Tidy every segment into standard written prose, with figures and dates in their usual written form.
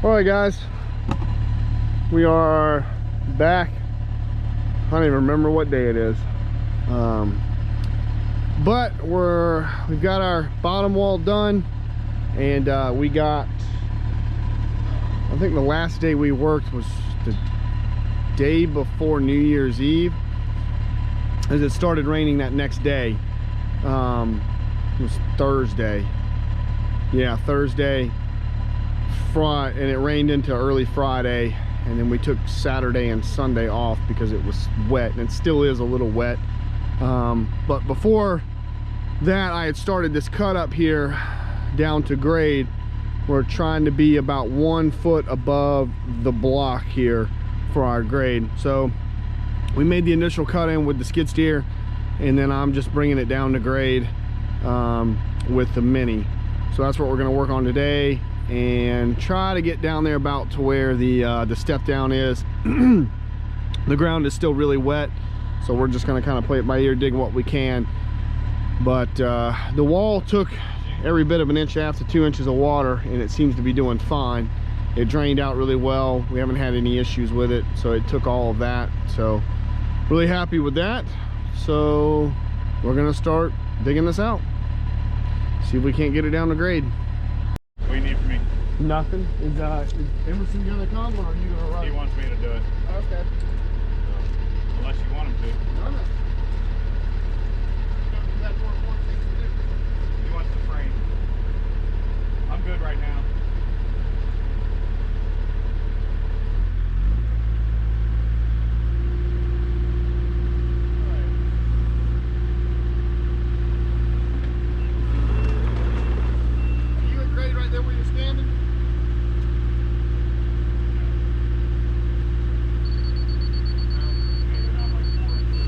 All right, guys, we are back. I don't even remember what day it is, but we've got our bottom wall done, and we got, I think the last day we worked was the day before New Year's Eve, as it started raining that next day. It was Thursday. Yeah, Thursday, and it rained into early Friday, and then we took Saturday and Sunday off because it was wet, and it still is a little wet. But before that, I had started this cut up here down to grade. We're trying to be about 1 foot above the block here for our grade. So we made the initial cut in with the skid steer, and then I'm just bringing it down to grade with the mini. So that's what we're going to work on today, and try to get down there about to where the step down is. The ground is still really wet, so we're just going to kind of play it by ear, dig what we can. But the wall took every bit of 1.5 to 2 inches of water, and it seems to be doing fine. It drained out really well. We haven't had any issues with it, so it took all of that. So really happy with that. So we're going to start digging this out, see if we can't get it down to grade. What do you need from me? Nothing. Is Emerson gonna come, or are you gonna run? He wants me to do it. Okay. So, unless you want him to. No. He wants the frame. I'm good right now. Are you at grade right there where you're standing? Maybe not like 4 inches.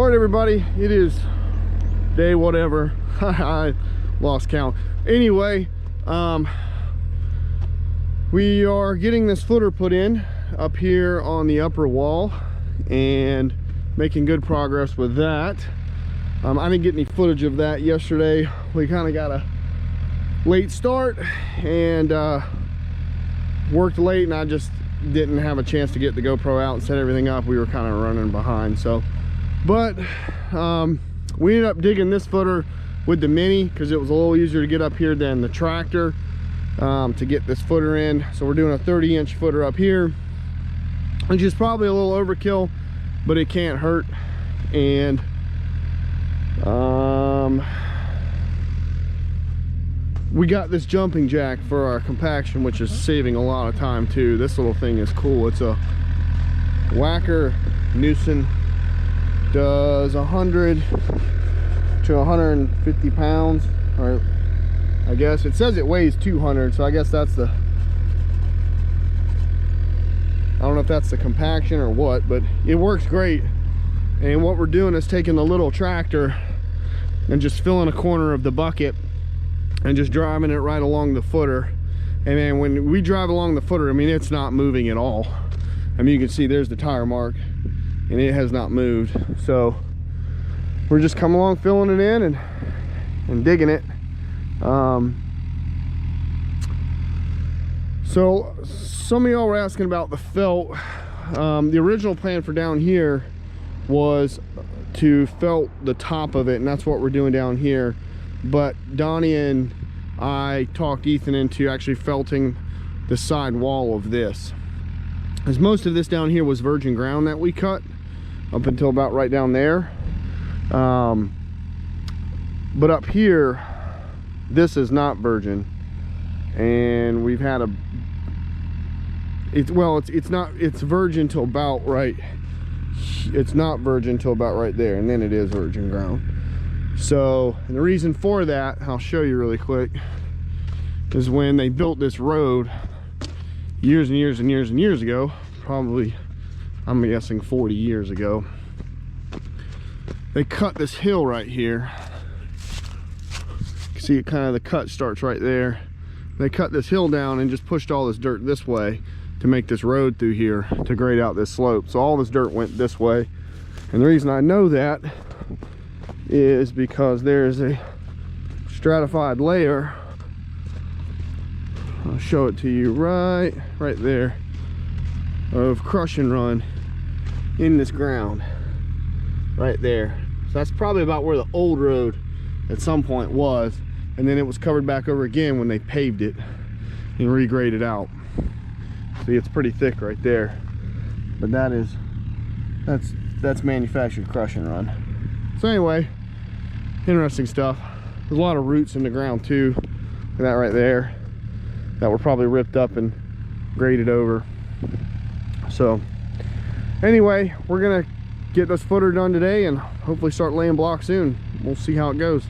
All right, everybody, it is day whatever. I lost count. Anyway, we are getting this footer put in up here on the upper wall and making good progress with that. I didn't get any footage of that yesterday. We kind of got a late start and worked late, and I just didn't have a chance to get the GoPro out and set everything up. We were kind of running behind. So, but we ended up digging this footer with the Mini because it was a little easier to get up here than the tractor to get this footer in. So we're doing a 30-inch footer up here, which is probably a little overkill, but it can't hurt. And we got this jumping jack for our compaction, which is saving a lot of time too. This little thing is cool. It's a Whacker Newson, does 100 to 150 pounds, or I guess it says it weighs 200, so I guess that's the, I don't know if that's the compaction or what, but it works great. And what we're doing is taking the little tractor and just filling a corner of the bucket and just driving it right along the footer. And then when we drive along the footer, I mean, it's not moving at all. I mean, you can see there's the tire mark and it has not moved. So we're just coming along, filling it in and digging it. So some of y'all were asking about the felt. The original plan for down here was to felt the top of it, and that's what we're doing down here. But Donnie and I talked Ethan into actually felting the side wall of this, as most of this down here was virgin ground that we cut up until about right down there. But up here, this is not virgin, and we've had it's virgin till about right, it's not virgin till about right there, and then it is virgin ground. So, and the reason for that, I'll show you really quick, is when they built this road years and years and years and years ago, probably, I'm guessing 40 years ago, they cut this hill right here. You can see it, kind of the cut starts right there. They cut this hill down and just pushed all this dirt this way to make this road through here to grade out this slope. So all this dirt went this way. And the reason I know that is because there's a stratified layer. I'll show it to you right there, of crush and run in this ground right there. So that's probably about where the old road at some point was, and then it was covered back over again when they paved it and regraded out. See, it's pretty thick right there, but that's manufactured crush and run. So anyway, interesting stuff. There's a lot of roots in the ground too. Look at that right there, that were probably ripped up and graded over. So anyway, we're gonna get this footer done today and hopefully start laying blocks soon. We'll see how it goes.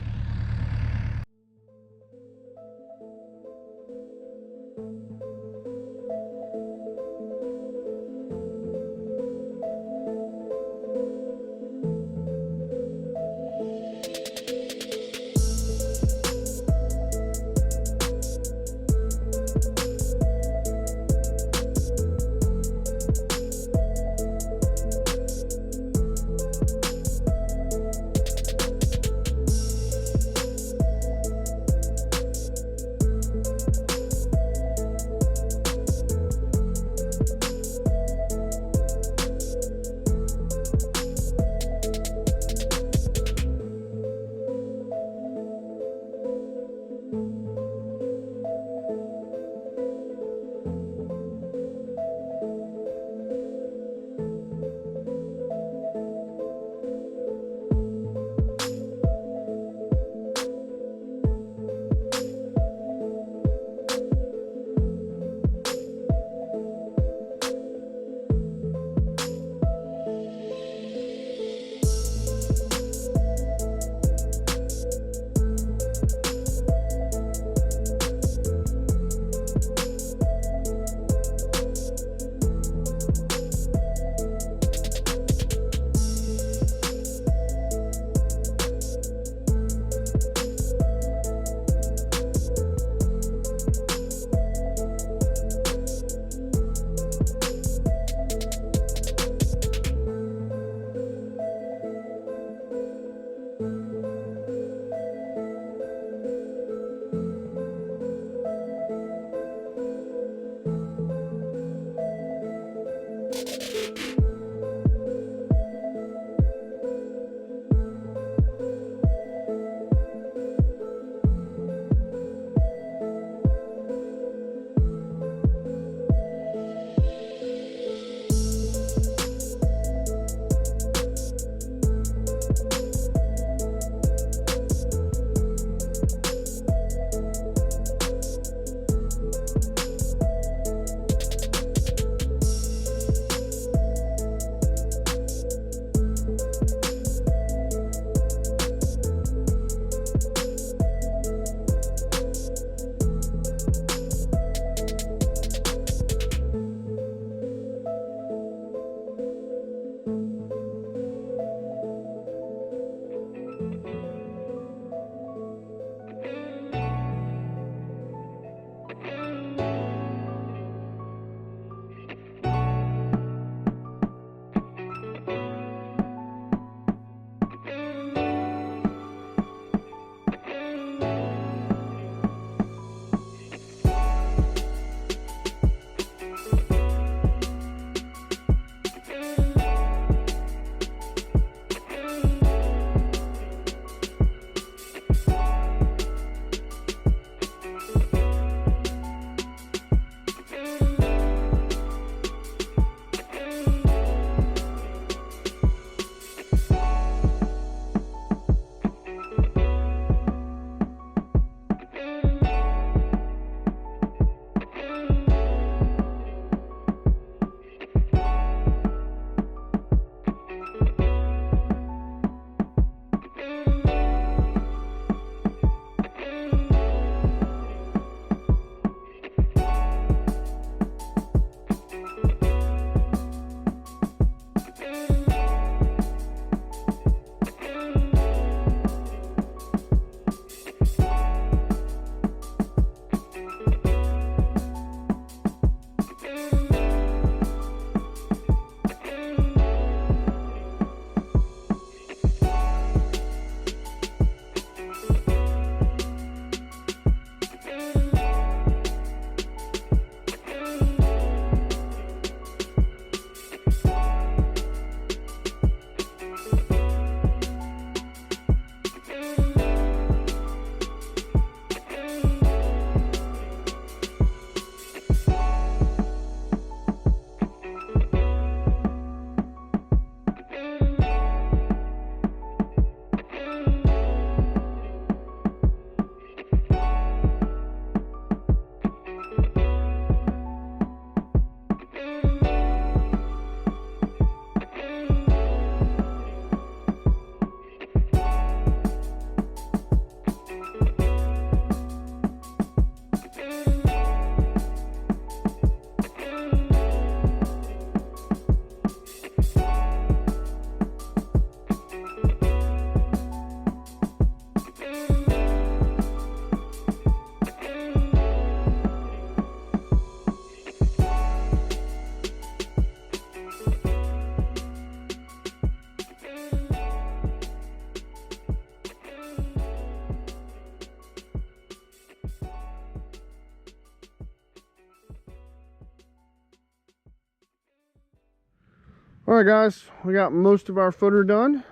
All right, guys, we got most of our footer done,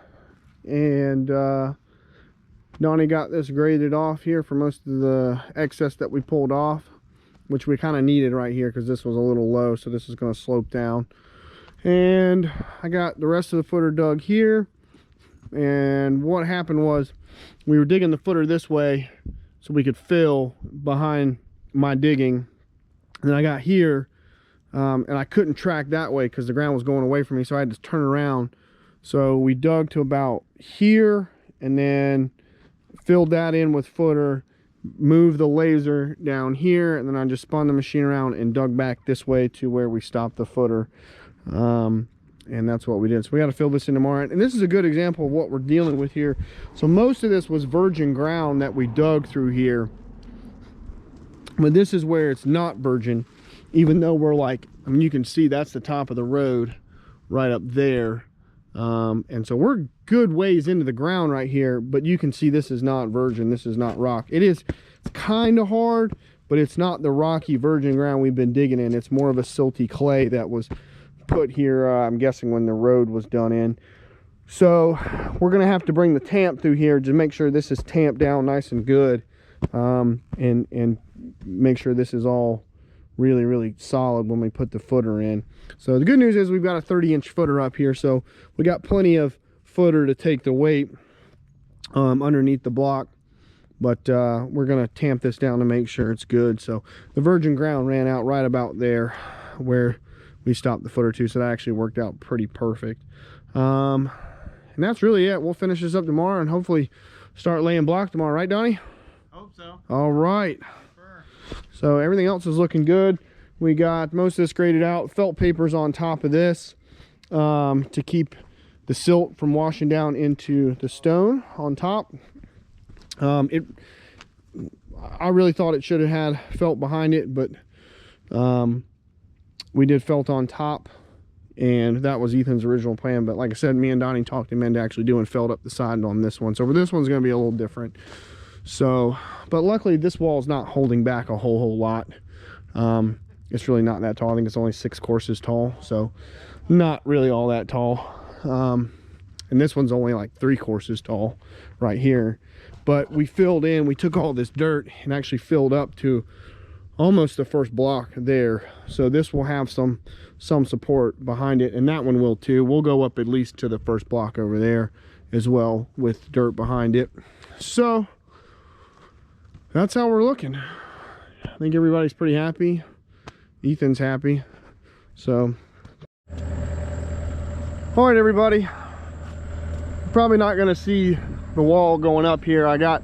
and Donnie got this graded off here for most of the excess that we pulled off, which we kind of needed right here because this was a little low, so this is going to slope down. And I got the rest of the footer dug here, and what happened was we were digging the footer this way so we could fill behind my digging, and then I got here and I couldn't track that way because the ground was going away from me, so I had to turn around. So we dug to about here and then filled that in with footer, moved the laser down here, and then I just spun the machine around and dug back this way to where we stopped the footer. And that's what we did. So we got to fill this in tomorrow, and this is a good example of what we're dealing with here. So most of this was virgin ground that we dug through here, but this is where it's not virgin, even though we're like, I mean, you can see that's the top of the road right up there. And so we're good ways into the ground right here, but you can see this is not virgin, this is not rock. It's kind of hard, but it's not the rocky virgin ground we've been digging in. It's more of a silty clay that was put here, I'm guessing when the road was done in. So we're gonna have to bring the tamp through here to make sure this is tamped down nice and good, and make sure this is all really solid when we put the footer in. So the good news is we've got a 30-inch footer up here, so we got plenty of footer to take the weight underneath the block. But we're gonna tamp this down to make sure it's good. So the virgin ground ran out right about there where we stopped the footer to, so that actually worked out pretty perfect. And that's really it. We'll finish this up tomorrow and hopefully start laying block tomorrow, right, Donnie? Hope so. All right. So everything else is looking good. We got most of this graded out. Felt paper's on top of this to keep the silt from washing down into the stone on top. I really thought it should have had felt behind it, but we did felt on top, and that was Ethan's original plan. But like I said, me and Donnie talked him into actually doing felt up the side on this one. So for this one's going to be a little different. So, but luckily this wall is not holding back a whole lot. It's really not that tall. I think it's only 6 courses tall, so not really all that tall. And this one's only like 3 courses tall right here. But we filled in, we took all this dirt and actually filled up to almost the first block there. So this will have some support behind it, and that one will too. We'll go up at least to the first block over there as well with dirt behind it. So that's how we're looking. I think everybody's pretty happy. Ethan's happy. So, all right, everybody. Probably not gonna see the wall going up here. I got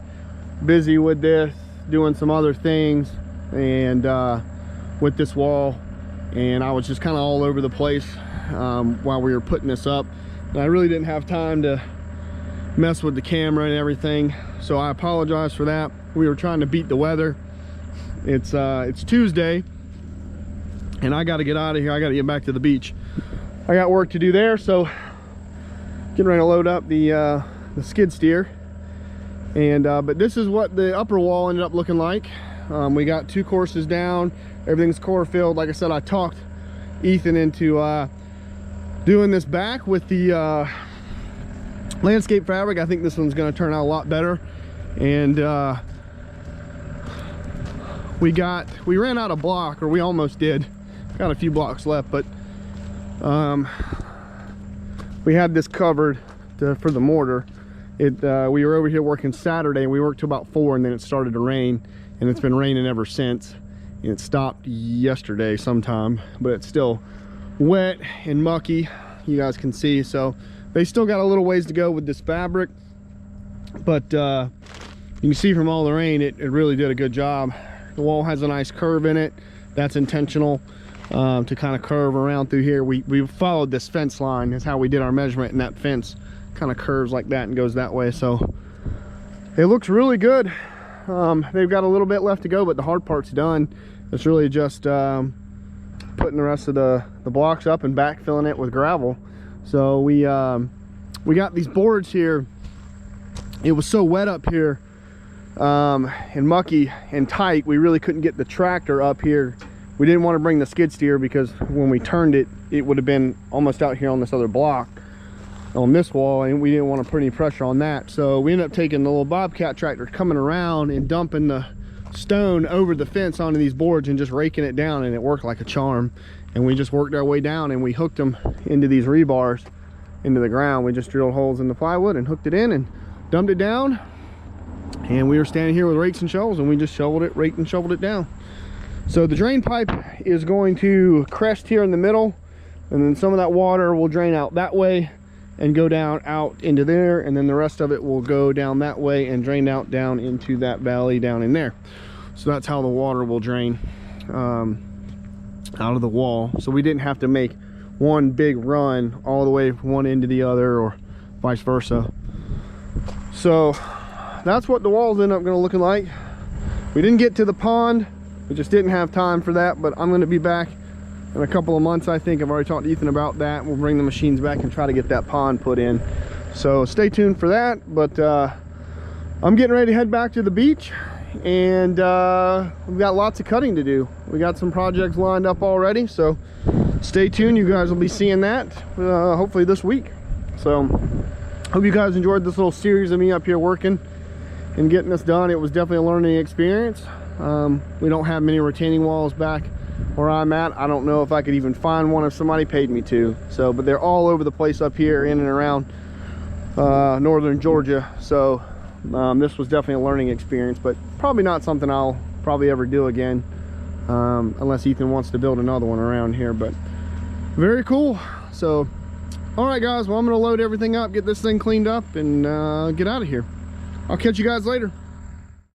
busy with this, doing some other things, and with this wall, and I was just kind of all over the place while we were putting this up, and I really didn't have time to mess with the camera and everything, so I apologize for that. We were trying to beat the weather. It's Tuesday, and I got to get out of here. I got to get back to the beach. I got work to do there, so getting ready to load up the skid steer. And but this is what the upper wall ended up looking like. We got 2 courses down. Everything's core filled. Like I said, I talked Ethan into doing this back with the landscape fabric. I think this one's going to turn out a lot better. And we ran out of block, or we almost did. Got a few blocks left, but we had this covered for the mortar. We were over here working Saturday, and we worked till about 4, and then it started to rain, and it's been raining ever since. And it stopped yesterday sometime, but it's still wet and mucky, you guys can see. So they still got a little ways to go with this fabric, but you can see from all the rain, it really did a good job. The wall has a nice curve in it. That's intentional, to kind of curve around through here. We followed this fence line, is how we did our measurement, and that fence kind of curves like that and goes that way. So it looks really good. They've got a little bit left to go, but the hard part's done. It's really just putting the rest of the blocks up and backfilling it with gravel. So we got these boards here. It was so wet up here and mucky and tight, we really couldn't get the tractor up here we didn't want to bring the skid steer because when we turned it, it would have been almost out here on this other block on this wall, and we didn't want to put any pressure on that. So we ended up taking the little Bobcat tractor, coming around and dumping the stone over the fence onto these boards and just raking it down, and it worked like a charm. And we just worked our way down, and we hooked them into these rebars into the ground. We just drilled holes in the plywood and hooked it in and dumped it down, and we were standing here with rakes and shovels, and we just shoveled it, raked and shoveled it down. So the drain pipe is going to crest here in the middle, and then some of that water will drain out that way and go down out into there, and then the rest of it will go down that way and drain out down into that valley down in there. So that's how the water will drain out of the wall. So we didn't have to make one big run all the way from one end to the other, or vice versa. So that's what the walls end up going to looking like. We didn't get to the pond, we just didn't have time for that, but I'm going to be back in a couple of months. I think I've already talked to Ethan about that. We'll bring the machines back and try to get that pond put in, so stay tuned for that. But I'm getting ready to head back to the beach, and we've got lots of cutting to do. We got some projects lined up already, so stay tuned. You guys will be seeing that hopefully this week. So hope you guys enjoyed this little series of me up here working and getting this done. It was definitely a learning experience. We don't have many retaining walls back where I'm at. I don't know if I could even find one if somebody paid me to. So, but they're all over the place up here in and around northern Georgia. So this was definitely a learning experience, but probably not something I'll probably ever do again, unless Ethan wants to build another one around here. But very cool. So all right guys, well, I'm gonna load everything up, get this thing cleaned up, and get out of here. I'll catch you guys later.